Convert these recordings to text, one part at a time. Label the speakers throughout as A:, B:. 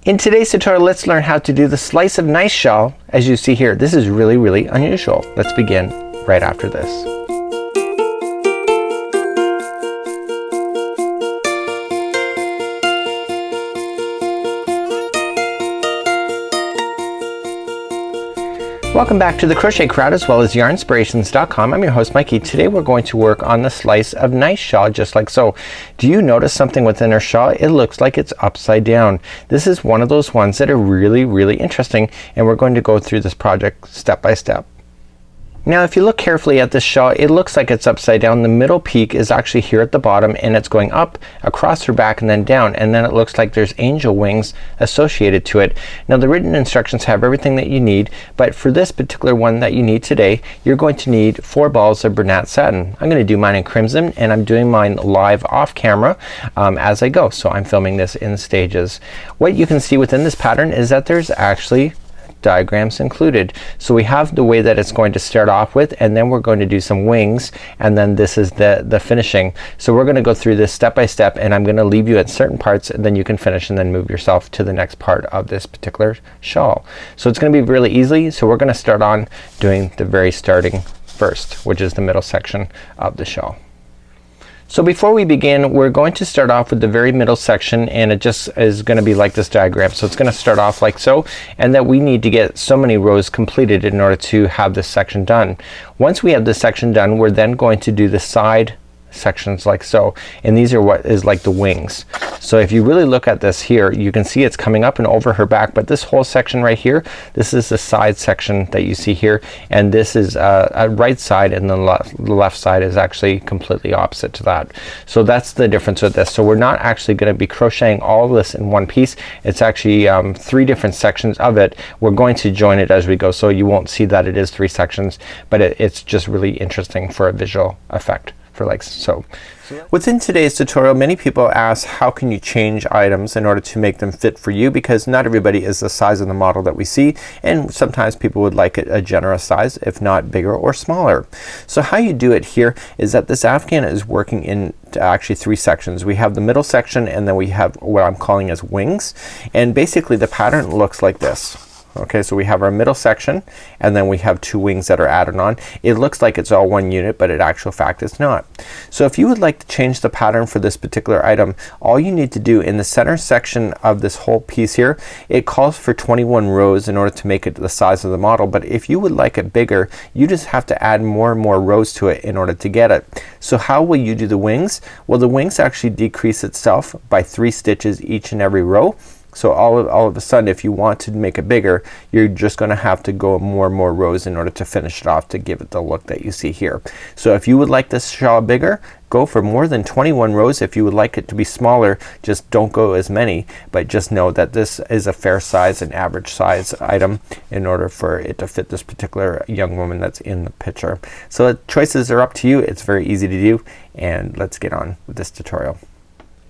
A: In today's tutorial, let's learn how to do the Slice of Nice Shawl. As you see here, this is really unusual. Let's begin right after this. Welcome back to the Crochet Crowd as well as Yarnspirations.com. I'm your host Mikey. Today we're going to work on the Slice of Nice Shawl just like so. Do you notice something within our shawl? It looks like it's upside down. This is one of those ones that are really interesting, and we're going to go through this project step by step. Now if you look carefully at this shawl, it looks like it's upside down. The middle peak is actually here at the bottom, and it's going up across her back and then down, and then it looks like there's angel wings associated to it. Now the written instructions have everything that you need, but for this particular one that you need today, you're going to need 4 balls of Bernat satin. I'm going to do mine in crimson, and I'm doing mine live off camera as I go, so I'm filming this in stages. What you can see within this pattern is that there's actually diagrams included. So we have the way that it's going to start off with, and then we're going to do some wings, and then this is the finishing. So we're going to go through this step by step, and I'm going to leave you at certain parts, and then you can finish and then move yourself to the next part of this particular shawl. So it's going to be really easy. So we're going to start on doing the very starting first, which is the middle section of the shawl. So before we begin, we're going to start off with the very middle section, and it just is going to be like this diagram. So it's going to start off like so, and that we need to get so many rows completed in order to have this section done. Once we have this section done, we're then going to do the side sections like so, and these are what is like the wings. So if you really look at this here, you can see it's coming up and over her back, but this whole section right here, this is the side section that you see here, and this is a right side, and the left side is actually completely opposite to that. So that's the difference with this. So we're not actually going to be crocheting all of this in one piece. It's actually 3 different sections of it. We're going to join it as we go, so you won't see that it is 3 sections, but it's just really interesting for a visual effect. For like so. Within today's tutorial, many people ask how can you change items in order to make them fit for you, because not everybody is the size of the model that we see, and sometimes people would like it a generous size, if not bigger or smaller. So how you do it here is that this Afghan is working in actually 3 sections. We have the middle section, and then we have what I'm calling as wings, and basically the pattern looks like this. Okay, so we have our middle section, and then we have 2 wings that are added on. It looks like it's all one unit, but in actual fact it's not. So if you would like to change the pattern for this particular item, all you need to do in the center section of this whole piece here, it calls for 21 rows in order to make it the size of the model, but if you would like it bigger, you just have to add more and more rows to it in order to get it. So how will you do the wings? Well, the wings actually decrease itself by 3 stitches each and every row. So all of a sudden, if you want to make it bigger, you're just going to have to go more and more rows in order to finish it off to give it the look that you see here. So if you would like this shawl bigger, go for more than 21 rows. If you would like it to be smaller, just don't go as many, but just know that this is a fair size and average size item in order for it to fit this particular young woman that's in the picture. So the choices are up to you. It's very easy to do, and let's get on with this tutorial.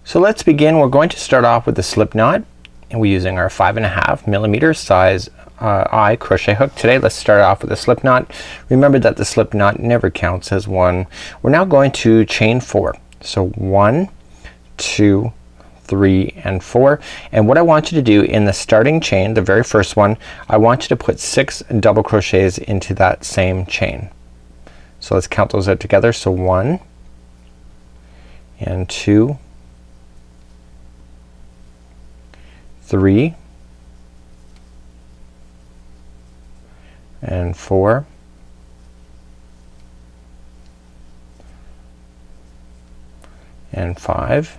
A: So let's begin. We're going to start off with the slip knot, and we're using our 5.5mm size eye crochet hook. Today let's start off with a slip knot. Remember that the slip knot never counts as one. We're now going to chain 4. So 1, 2, 3, and 4. And what I want you to do in the starting chain, the very first one, I want you to put 6 double crochets into that same chain. So let's count those out together. So 1 and 2, 3 and 4 and 5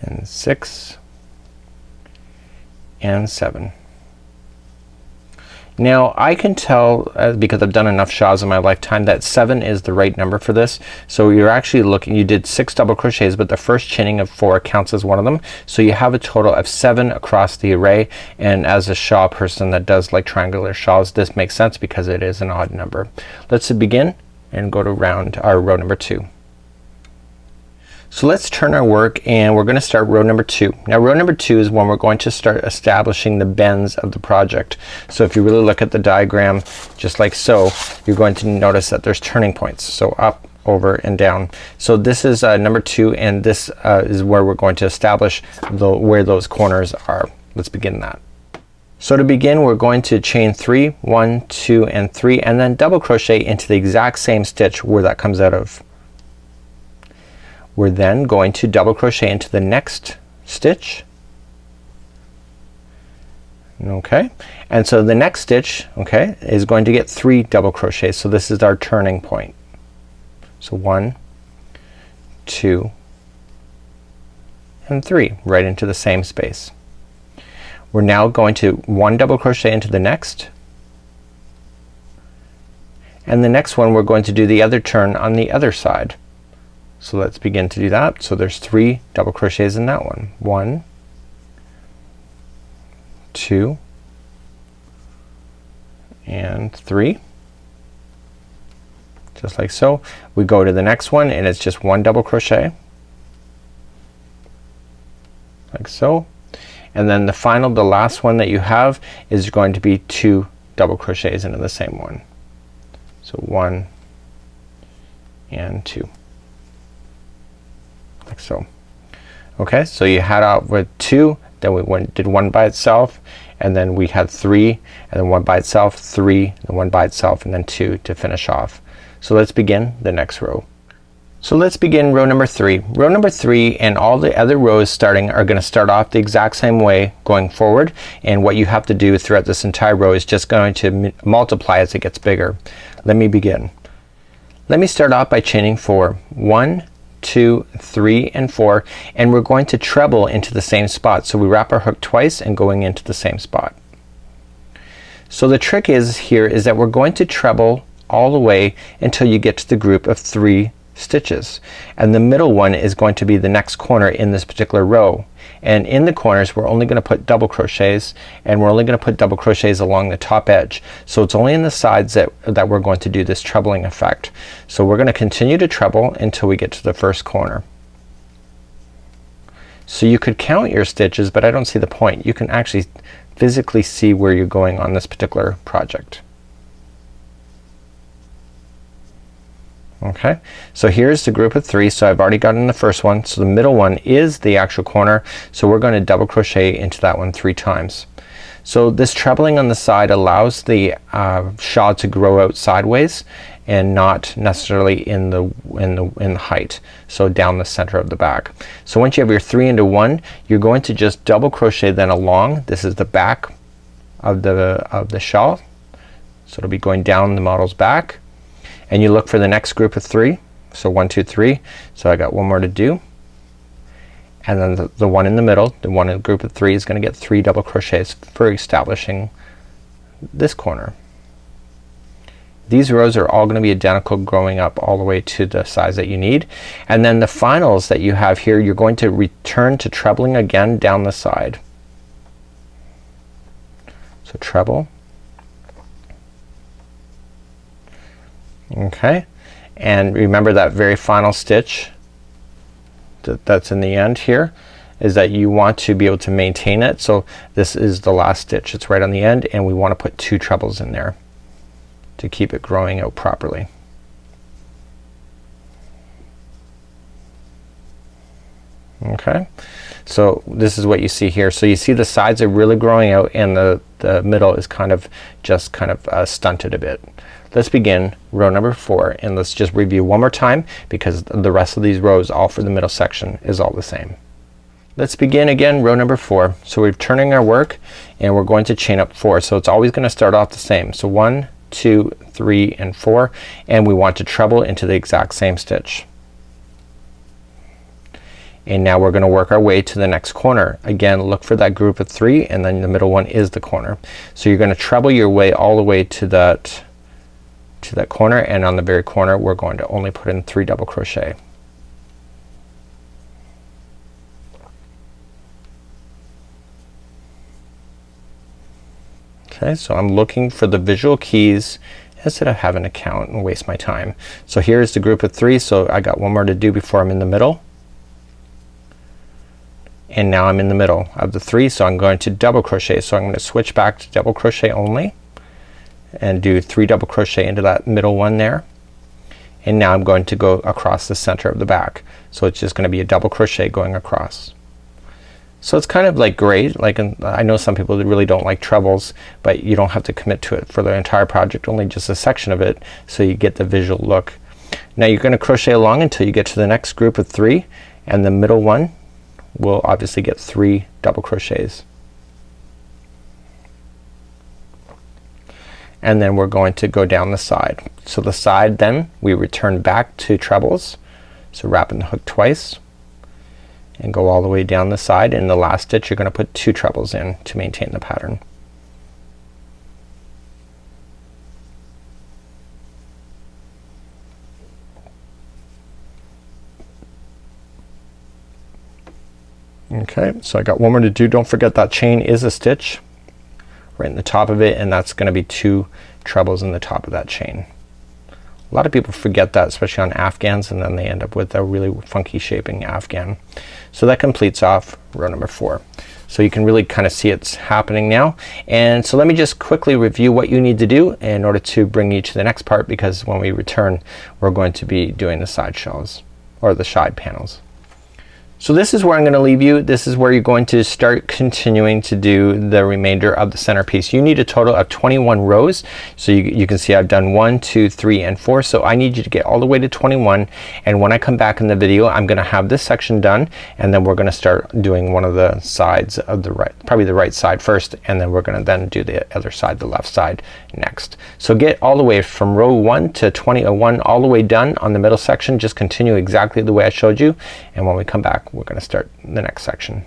A: and 6 and 7. Now I can tell because I've done enough shawls in my lifetime that 7 is the right number for this. So you're actually looking, you did 6 double crochets, but the first chaining of 4 counts as one of them. So you have a total of 7 across the array, and as a shawl person that does like triangular shawls, this makes sense because it is an odd number. Let's begin and go to row number 2. So let's turn our work, and we're going to start row number 2. Now row number 2 is when we're going to start establishing the bends of the project. So if you really look at the diagram just like so, you're going to notice that there's turning points. So up, over and down. So this is number 2, and this is where we're going to establish where those corners are. Let's begin that. So to begin, we're going to chain 3, 1, 2 and 3, and then double crochet into the exact same stitch where that comes out of. We're then going to double crochet into the next stitch. Okay, and so the next stitch, okay, is going to get 3 double crochets. So this is our turning point. So 1, 2 and 3 right into the same space. We're now going to 1 double crochet into the next, and the next one we're going to do the other turn on the other side. So let's begin to do that. So there's 3 double crochets in that one. 1, 2 and 3, just like so. We go to the next one and it's just 1 double crochet like so, and then the last one that you have is going to be 2 double crochets into the same one. So 1 and 2 like so. Okay, so you had out with 2, then we did 1 by itself, and then we had 3, and then 1 by itself, 3, and 1 by itself, and then 2 to finish off. So let's begin the next row. So let's begin row number 3. Row number 3 and all the other rows starting are going to start off the exact same way going forward, and what you have to do throughout this entire row is just going to multiply as it gets bigger. Let me begin. Let me start off by chaining 4. 1, 2, 3 and 4, and we're going to treble into the same spot. So we wrap our hook twice and going into the same spot. So the trick is here is that we're going to treble all the way until you get to the group of 3 stitches, and the middle one is going to be the next corner in this particular row, and in the corners we're only going to put double crochets, and we're only going to put double crochets along the top edge. So it's only in the sides that we're going to do this trebling effect. So we're going to continue to treble until we get to the first corner. So you could count your stitches, but I don't see the point. You can actually physically see where you're going on this particular project. Okay, so here's the group of 3. So I've already gotten the first one, so the middle one is the actual corner, so we're going to double crochet into that one 3 times. So this trebling on the side allows the shawl to grow out sideways and not necessarily in the height, so down the center of the back. So once you have your 3 into 1, you're going to just double crochet then along. This is the back of the shawl, so it'll be going down the model's back, and you look for the next group of 3. So 1, 2, 3. So I got one more to do, and then the one in the middle, the one in the group of 3 is going to get 3 double crochets for establishing this corner. These rows are all going to be identical growing up all the way to the size that you need, and then the finals that you have here, you're going to return to trebling again down the side. So treble. Okay, and remember that very final stitch that's in the end here is that you want to be able to maintain it. So this is the last stitch, it's right on the end, and we want to put 2 trebles in there to keep it growing out properly. Okay, so this is what you see here. So you see the sides are really growing out, and the middle is kind of stunted a bit. Let's begin row number 4, and let's just review one more time because the rest of these rows all for the middle section is all the same. Let's begin again row number 4. So we're turning our work and we're going to chain up 4. So it's always going to start off the same. So 1, 2, 3 and 4, and we want to treble into the exact same stitch. And now we're going to work our way to the next corner. Again, look for that group of 3, and then the middle one is the corner. So you're going to treble your way all the way to that corner, and on the very corner we're going to only put in 3 double crochet. Okay, so I'm looking for the visual keys instead of having to count and waste my time. So here's the group of 3, so I got one more to do before I'm in the middle, and now I'm in the middle of the 3, so I'm going to double crochet. So I'm going to switch back to double crochet only and do 3 double crochet into that middle one there, and now I'm going to go across the center of the back. So it's just gonna be a double crochet going across. So it's kind of like great, like I know some people that really don't like trebles, but you don't have to commit to it for the entire project, only just a section of it, so you get the visual look. Now you're gonna crochet along until you get to the next group of 3, and the middle one will obviously get 3 double crochets. And then we're going to go down the side. So the side, then we return back to trebles, so wrapping the hook twice and go all the way down the side. In the last stitch you're gonna put 2 trebles in to maintain the pattern. Okay, so I got one more to do. Don't forget that chain is a stitch right in the top of it, and that's gonna be 2 trebles in the top of that chain. A lot of people forget that, especially on afghans, and then they end up with a really funky shaping afghan. So that completes off row number 4. So you can really kind of see it's happening now. And so let me just quickly review what you need to do in order to bring you to the next part, because when we return we're going to be doing the side shells or the side panels. So this is where I'm gonna leave you. This is where you're going to start continuing to do the remainder of the centerpiece. You need a total of 21 rows. So you can see I've done 1, 2, 3, and 4. So I need you to get all the way to 21, and when I come back in the video I'm gonna have this section done, and then we're gonna start doing one of the sides of the right, probably the right side first, and then we're gonna then do the other side, the left side, next. So get all the way from row 1 to 21 all the way done on the middle section. Just continue exactly the way I showed you, and when we come back we're gonna start the next section.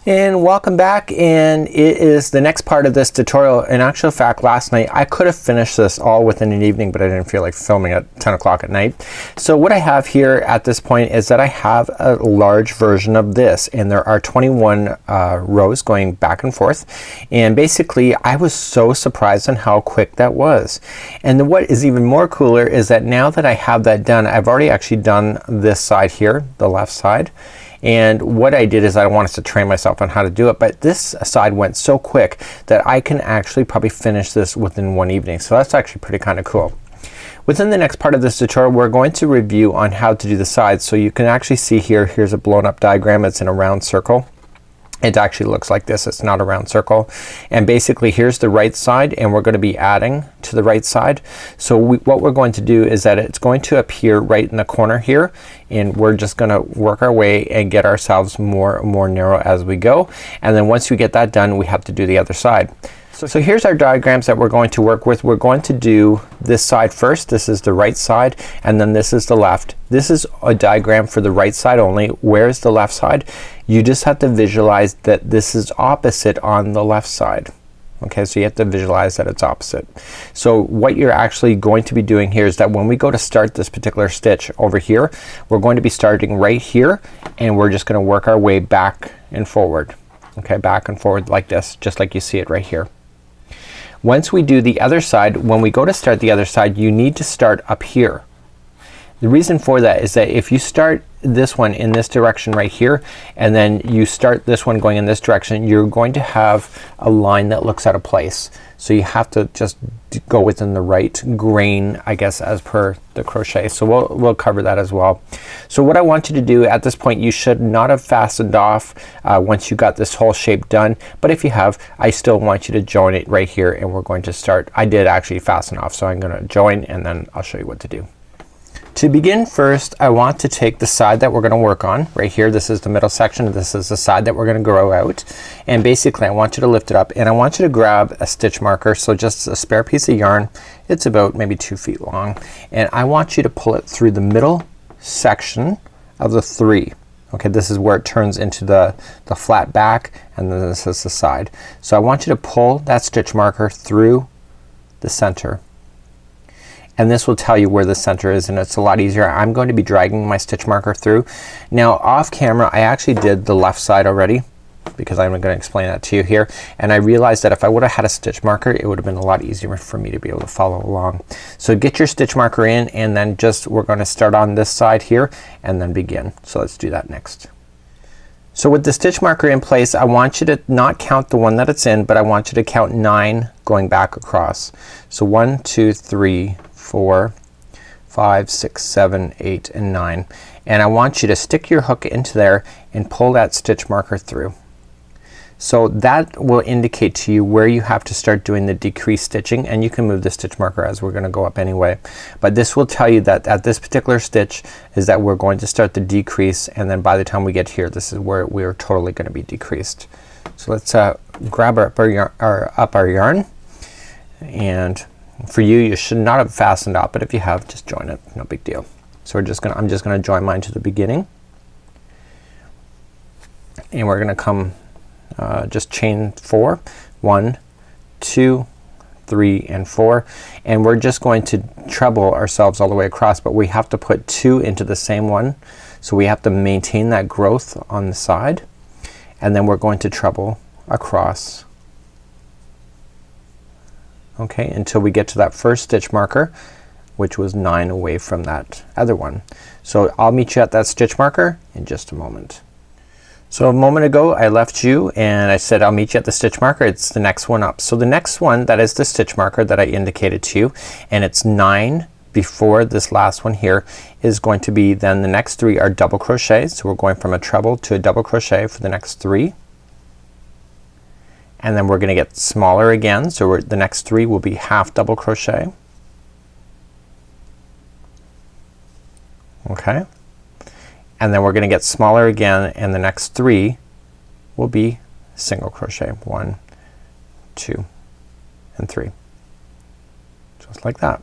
A: And welcome back, and it is the next part of this tutorial. In actual fact, last night I could have finished this all within an evening, but I didn't feel like filming at 10 o'clock at night. So what I have here at this point is that I have a large version of this, and there are 21 rows going back and forth, and basically I was so surprised on how quick that was. And what is even more cooler is that now that I have that done, I've already actually done this side here, the left side. And what I did is I wanted to train myself on how to do it, but this side went so quick that I can actually probably finish this within one evening. So that's actually pretty kind of cool. Within the next part of this tutorial we're going to review on how to do the sides. So you can actually see here, here's a blown up diagram. It's in a round circle. It actually looks like this. It's not a round circle. And basically here's the right side, and we're going to be adding to the right side. So what we're going to do is that it's going to appear right in the corner here, and we're just gonna work our way and get ourselves more and more narrow as we go. And then once we get that done we have to do the other side. So here's our diagrams that we're going to work with. We're going to do this side first. This is the right side, and then this is the left. This is a diagram for the right side only. Where's the left side? You just have to visualize that this is opposite on the left side. Okay, so you have to visualize that it's opposite. So what you're actually going to be doing here is that when we go to start this particular stitch over here, we're going to be starting right here, and we're just gonna work our way back and forward. Okay, back and forward like this, just like you see it right here. Once we do the other side, when we go to start the other side, you need to start up here. The reason for that is that if you start this one in this direction right here, and then you start this one going in this direction, you're going to have a line that looks out of place. So you have to just go within the right grain, I guess, as per the crochet. So we'll cover that as well. So what I want you to do at this point, you should not have fastened off once you got this whole shape done, but if you have, I still want you to join it right here, and we're going to start. I did actually fasten off, so I'm gonna join, and then I'll show you what to do. To begin first, I want to take the side that we're going to work on right here. This is the middle section. This is the side that we're going to grow out, and basically I want you to lift it up, and I want you to grab a stitch marker, so just a spare piece of yarn. It's about maybe 2 feet long, and I want you to pull it through the middle section of the 3. Okay, this is where it turns into the flat back, and then this is the side. So I want you to pull that stitch marker through the center, and this will tell you where the center is, and it's a lot easier. I'm going to be dragging my stitch marker through. Now off camera I actually did the left side already, because I'm going to explain that to you here, and I realized that if I would have had a stitch marker it would have been a lot easier for me to be able to follow along. So get your stitch marker in, and then just we're going to start on this side here and then begin. So let's do that next. So with the stitch marker in place, I want you to not count the one that it's in, but I want you to count 9 going back across. So 1, 2, 3, 4, 5, 6, 7, 8, and 9. And I want you to stick your hook into there and pull that stitch marker through. So that will indicate to you where you have to start doing the decrease stitching, and you can move the stitch marker as we're gonna go up anyway. But this will tell you that at this particular stitch is that we're going to start the decrease, and then by the time we get here this is where we're totally gonna be decreased. So let's grab up our yarn, and for you, you should not have fastened up, but if you have, just join it, no big deal. So I'm just gonna join mine to the beginning, and we're gonna come just chain 4, 1, 2, 3, and 4, and we're just going to treble ourselves all the way across, but we have to put 2 into the same one, so we have to maintain that growth on the side, and then we're going to treble across, okay, until we get to that first stitch marker, which was 9 away from that other one. So I'll meet you at that stitch marker in just a moment. So a moment ago I left you and I said I'll meet you at the stitch marker. It's the next one up. So the next one, that is the stitch marker that I indicated to you, and it's 9 before this last one here, is going to be, then the next 3 are double crochets. So we're going from a treble to a double crochet for the next 3, and then we're gonna get smaller again, so the next 3 will be half double crochet, okay, and then we're gonna get smaller again, and the next 3 will be single crochet, 1, 2, and 3, just like that.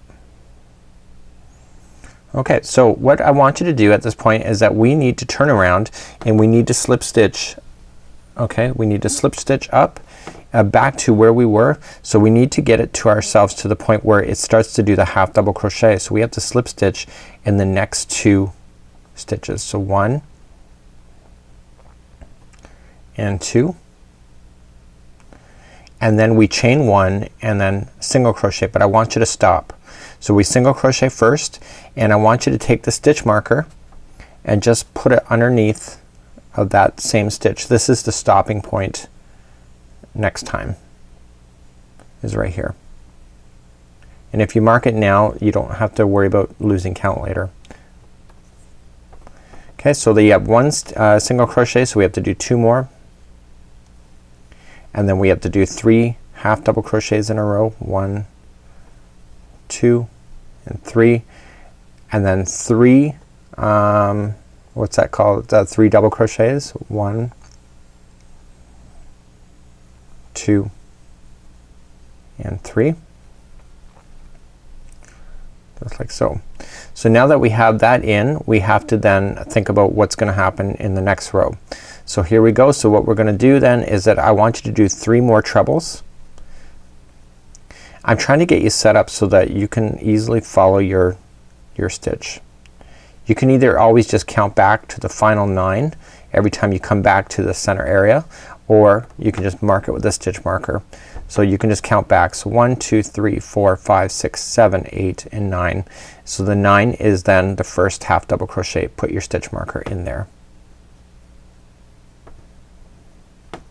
A: Okay, so what I want you to do at this point is that we need to turn around and we need to slip stitch, okay, we need to slip stitch up back to where we were. So we need to get it to ourselves to the point where it starts to do the half double crochet. So we have to slip stitch in the next 2 stitches. So 1 and 2, and then we chain 1 and then single crochet, but I want you to stop. So we single crochet first, and I want you to take the stitch marker and just put it underneath of that same stitch. This is the stopping point next time, is right here. And if you mark it now, you don't have to worry about losing count later. Okay, so you have 1 single crochet, so we have to do 2 more, and then we have to do 3 half double crochets in a row, 1, 2, and 3, and then 3 what's that called, 3 double crochets, 1, 2, and 3, just like so. So now that we have that in, we have to then think about what's gonna happen in the next row. So here we go. So what we're gonna do then is that I want you to do 3 more trebles. I'm trying to get you set up so that you can easily follow your stitch. You can either always just count back to the final 9 every time you come back to the center area, or you can just mark it with a stitch marker. So you can just count back. So 1, 2, 3, 4, 5, 6, 7, 8, and 9. So the 9 is then the first half double crochet. Put your stitch marker in there.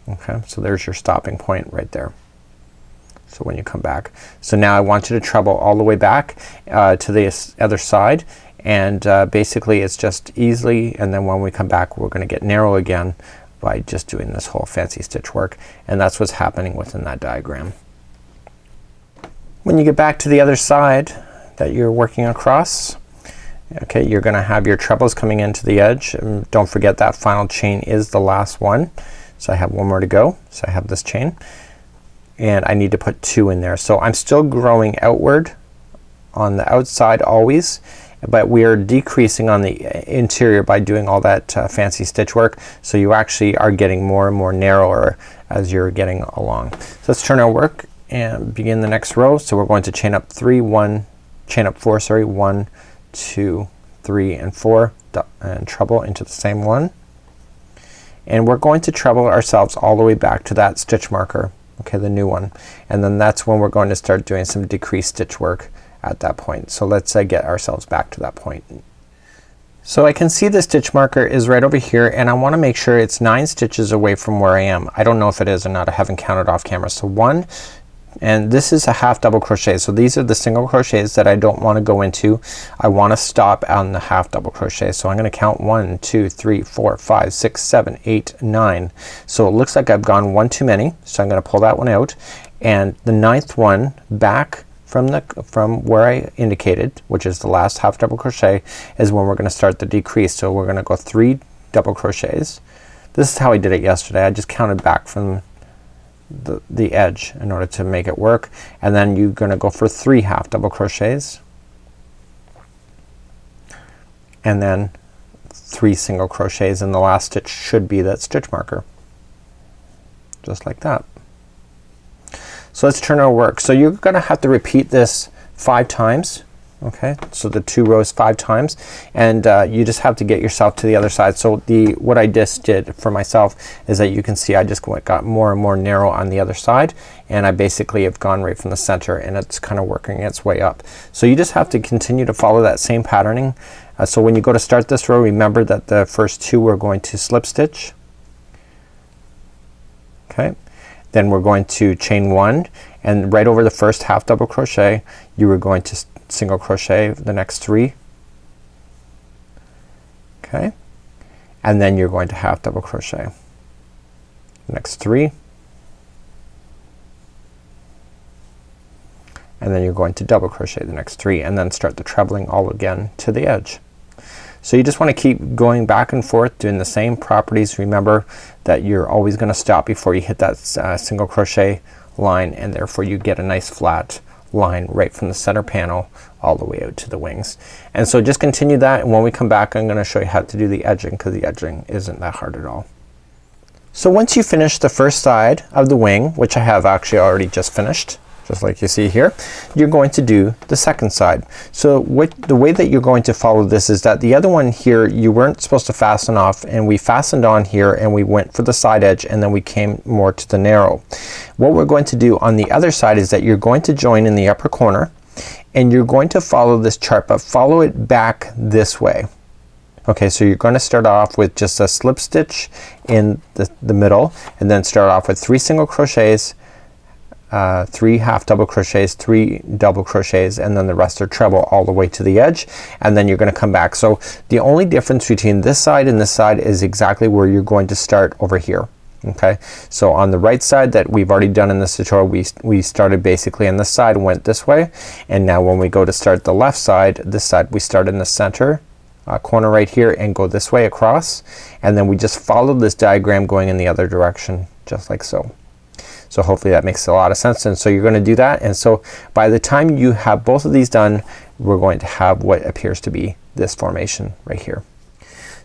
A: Okay, so there's your stopping point right there. So when you come back. So now I want you to treble all the way back to the other side, and basically it's just easily, and then when we come back we're gonna get narrow again by just doing this whole fancy stitch work, and that's what's happening within that diagram. When you get back to the other side that you're working across, okay, you're gonna have your trebles coming into the edge, and don't forget that final chain is the last one. So I have 1 more to go. So I have this chain, and I need to put 2 in there. So I'm still growing outward on the outside always, but we are decreasing on the interior by doing all that fancy stitch work. So you actually are getting more and more narrower as you're getting along. So let's turn our work and begin the next row. So we're going to chain up 4, sorry, 1, 2, 3, and 4, and treble into the same one. And we're going to treble ourselves all the way back to that stitch marker, okay, the new one, and then that's when we're going to start doing some decreased stitch work at that point. So let's get ourselves back to that point. So I can see the stitch marker is right over here, and I want to make sure it's 9 stitches away from where I am. I don't know if it is or not. I haven't counted off camera. So 1, and this is a half double crochet. So these are the single crochets that I don't want to go into. I want to stop on the half double crochet. So I'm gonna count 1 2 3 4 5 6 7 8 9. So it looks like I've gone one too many, so I'm gonna pull that one out, and the ninth one back from where I indicated, which is the last half double crochet, is when we're gonna start the decrease. So we're gonna go 3 double crochets. This is how I did it yesterday. I just counted back from the edge in order to make it work, and then you're gonna go for 3 half double crochets, and then 3 single crochets, and the last stitch should be that stitch marker, just like that. So let's turn our work. So you're gonna have to repeat this 5 times. Okay, so the 2 rows 5 times, and you just have to get yourself to the other side. So what I just did for myself is that you can see I just got more and more narrow on the other side, and I basically have gone right from the center, and it's kind of working its way up. So you just have to continue to follow that same patterning. So when you go to start this row, remember that the first 2 we're going to slip stitch. Okay, then we're going to chain 1, and right over the first half double crochet you were going to single crochet the next 3. Okay, and then you're going to half double crochet the next 3, and then you're going to double crochet the next 3, and then start the trebling all again to the edge. So you just want to keep going back and forth doing the same properties. Remember that you're always going to stop before you hit that single crochet line, and therefore you get a nice flat line right from the center panel all the way out to the wings. And so just continue that, and when we come back I'm gonna show you how to do the edging, because the edging isn't that hard at all. So once you finish the first side of the wing, which I have actually already just finished, just like you see here, you're going to do the second side. So the way that you're going to follow this is that the other one here you weren't supposed to fasten off, and we fastened on here and we went for the side edge, and then we came more to the narrow. What we're going to do on the other side is that you're going to join in the upper corner, and you're going to follow this chart, but follow it back this way. Okay, so you're going to start off with just a slip stitch in the middle, and then start off with 3 single crochets, 3 half double crochets, 3 double crochets, and then the rest are treble all the way to the edge, and then you're gonna come back. So the only difference between this side and this side is exactly where you're going to start over here. Okay, so on the right side that we've already done in this tutorial, we started basically on this side and went this way, and now when we go to start the left side, this side we start in the center corner right here and go this way across, and then we just follow this diagram going in the other direction, just like so. So hopefully that makes a lot of sense, and so you're gonna do that, and so by the time you have both of these done, we're going to have what appears to be this formation right here.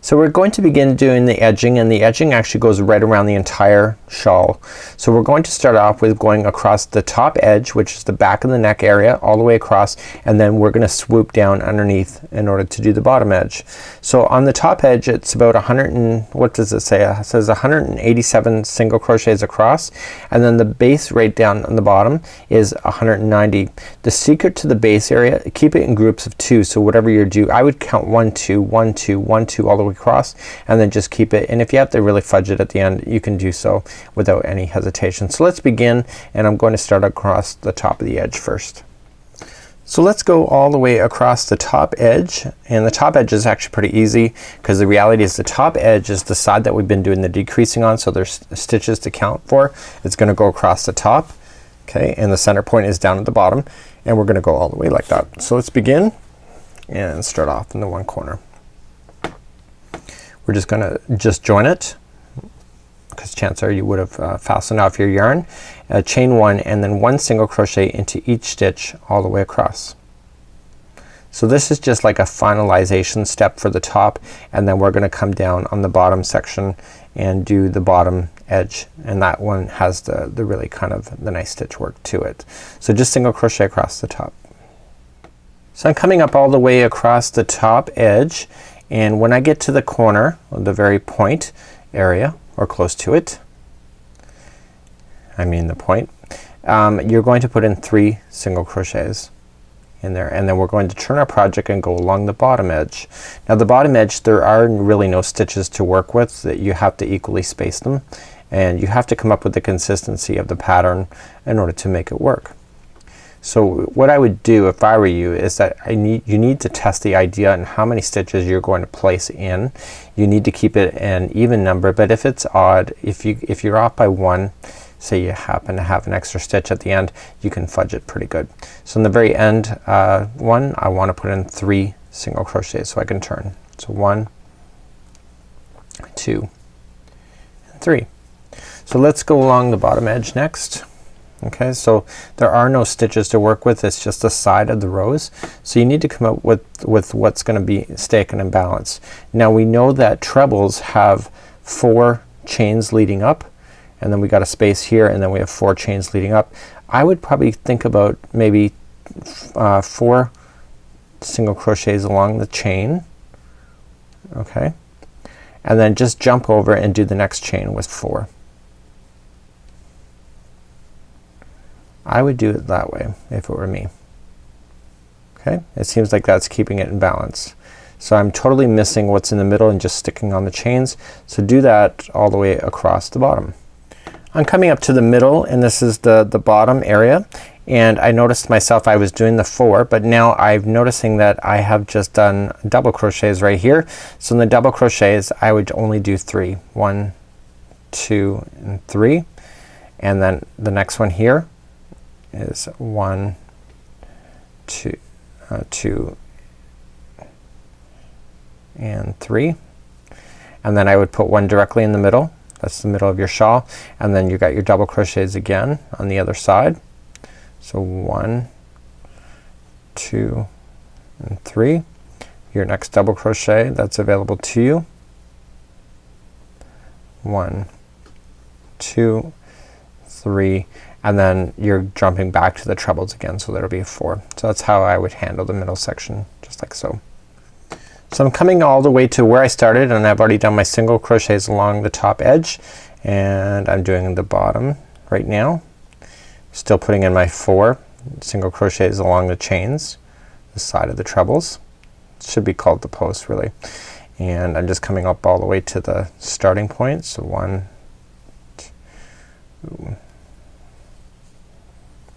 A: So we're going to begin doing the edging, and the edging actually goes right around the entire shawl. So we're going to start off with going across the top edge, which is the back of the neck area, all the way across, and then we're gonna swoop down underneath in order to do the bottom edge. So on the top edge it's about 100 and what does it say? It says 187 single crochets across, and then the base right down on the bottom is 190. The secret to the base area, keep it in groups of 2, so whatever you do, I would count 1 2 1 2 1 2 all the way across, and then just keep it, and if you have to really fudge it at the end you can do so without any hesitation. So let's begin, and I'm going to start across the top of the edge first. So let's go all the way across the top edge, and the top edge is actually pretty easy because the reality is the top edge is the side that we've been doing the decreasing on, so there's stitches to count for. It's gonna go across the top, okay, and the center point is down at the bottom, and we're gonna go all the way like that. So let's begin and start off in the one corner. We're just gonna join it, because chances are you would have fastened off your yarn, chain 1 and then 1 single crochet into each stitch all the way across. So this is just like a finalization step for the top, and then we're gonna come down on the bottom section and do the bottom edge, and that one has the really kind of the nice stitch work to it. So just single crochet across the top. So I'm coming up all the way across the top edge, and when I get to the corner, the very point area or close to it, I mean the point, you're going to put in 3 single crochets in there, and then we're going to turn our project and go along the bottom edge. Now the bottom edge, there are really no stitches to work with, that you have to equally space them, and you have to come up with the consistency of the pattern in order to make it work. So what I would do if I were you is that you need to test the idea and how many stitches you're going to place in. You need to keep it an even number, but if it's odd, if you're off by one, say you happen to have an extra stitch at the end, you can fudge it pretty good. So in the very end one, I want to put in 3 single crochets so I can turn. So 1, 2, and 3. So let's go along the bottom edge next. Okay, so there are no stitches to work with, it's just the side of the rows. So you need to come up with what's gonna be staking in balance. Now we know that trebles have 4 chains leading up, and then we got a space here, and then we have 4 chains leading up. I would probably think about maybe 4 single crochets along the chain. Okay, and then just jump over and do the next chain with 4. I would do it that way if it were me. Okay, it seems like that's keeping it in balance. So I'm totally missing what's in the middle and just sticking on the chains. So do that all the way across the bottom. I'm coming up to the middle, and this is the bottom area, and I noticed myself I was doing the 4, but now I'm noticing that I have just done double crochets right here. So in the double crochets I would only do 3. 1, 2, and 3, and then the next one here is 1, 2, 2 and 3, and then I would put one directly in the middle. That's the middle of your shawl, and then you got your double crochets again on the other side. So 1, 2, and 3. Your next double crochet that's available to you. 1, 2, 3, and then you're jumping back to the trebles again, so there'll be a 4. So that's how I would handle the middle section, just like so. So I'm coming all the way to where I started, and I've already done my single crochets along the top edge, and I'm doing the bottom right now. Still putting in my 4 single crochets along the chains, the side of the trebles. It should be called the post really. And I'm just coming up all the way to the starting point. So 1, 2,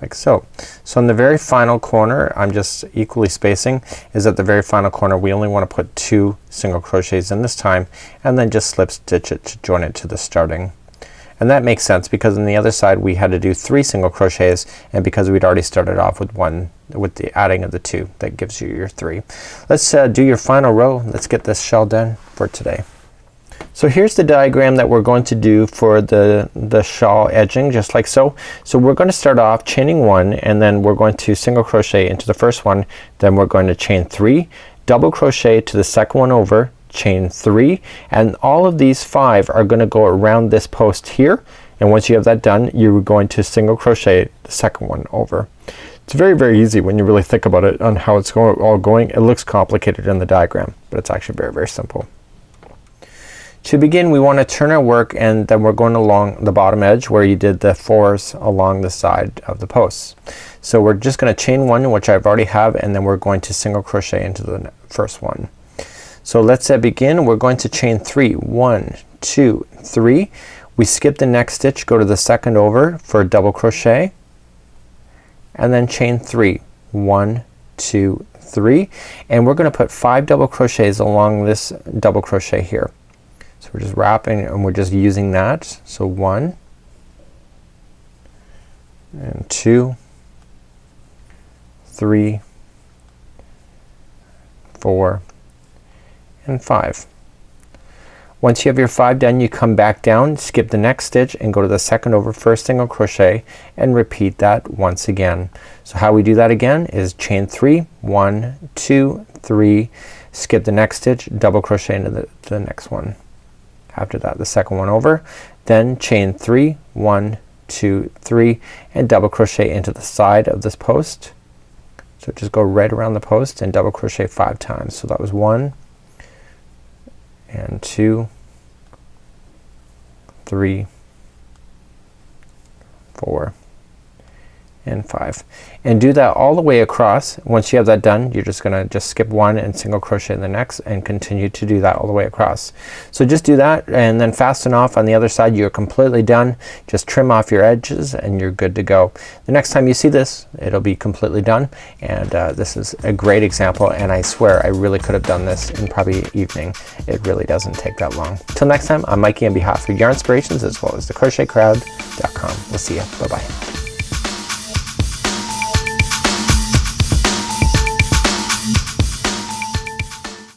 A: like so. So in the very final corner, I'm just equally spacing, is at the very final corner we only want to put 2 single crochets in this time, and then just slip stitch it to join it to the starting. And that makes sense because on the other side we had to do 3 single crochets, and because we'd already started off with 1 with the adding of the 2, that gives you your 3. Let's do your final row. Let's get this shawl done for today. So here's the diagram that we're going to do for the shawl edging, just like so. So we're going to start off chaining 1, and then we're going to single crochet into the first one, then we're going to chain 3, double crochet to the second one over, chain 3, and all of these 5 are going to go around this post here, and once you have that done you're going to single crochet the second one over. It's very, very easy when you really think about it on how it's all going. It looks complicated in the diagram, but it's actually very, very simple. To begin, we want to turn our work, and then we're going along the bottom edge where you did the 4s along the side of the posts. So we're just going to chain 1, which I've already have, and then we're going to single crochet into the first one. So let's begin. We're going to chain 3. 1, 2, 3. We skip the next stitch, go to the second over for a double crochet, and then chain 3. 1, 2, 3, and we're going to put 5 double crochets along this double crochet here. So we're just wrapping and we're just using that. So 1 and 2, 3, 4, and 5. Once you have your 5 done, you come back down, skip the next stitch, and go to the second over first single crochet, and repeat that once again. So how we do that again is chain 3, 1, 2, 3, skip the next stitch, double crochet into the next one. After that the second one over, then chain 3, 1, 2, 3, and double crochet into the side of this post. So just go right around the post and double crochet 5 times. So that was 1 and 2, 3, 4, and 5, and do that all the way across. Once you have that done, you're just gonna skip 1 and single crochet in the next and continue to do that all the way across. So just do that and then fasten off on the other side. You're completely done. Just trim off your edges and you're good to go. The next time you see this, it'll be completely done, and this is a great example, and I swear I really could have done this in probably evening. It really doesn't take that long. Till next time, I'm Mikey on behalf of Yarnspirations as well as the crochetcrowd.com. We'll see you. Bye bye.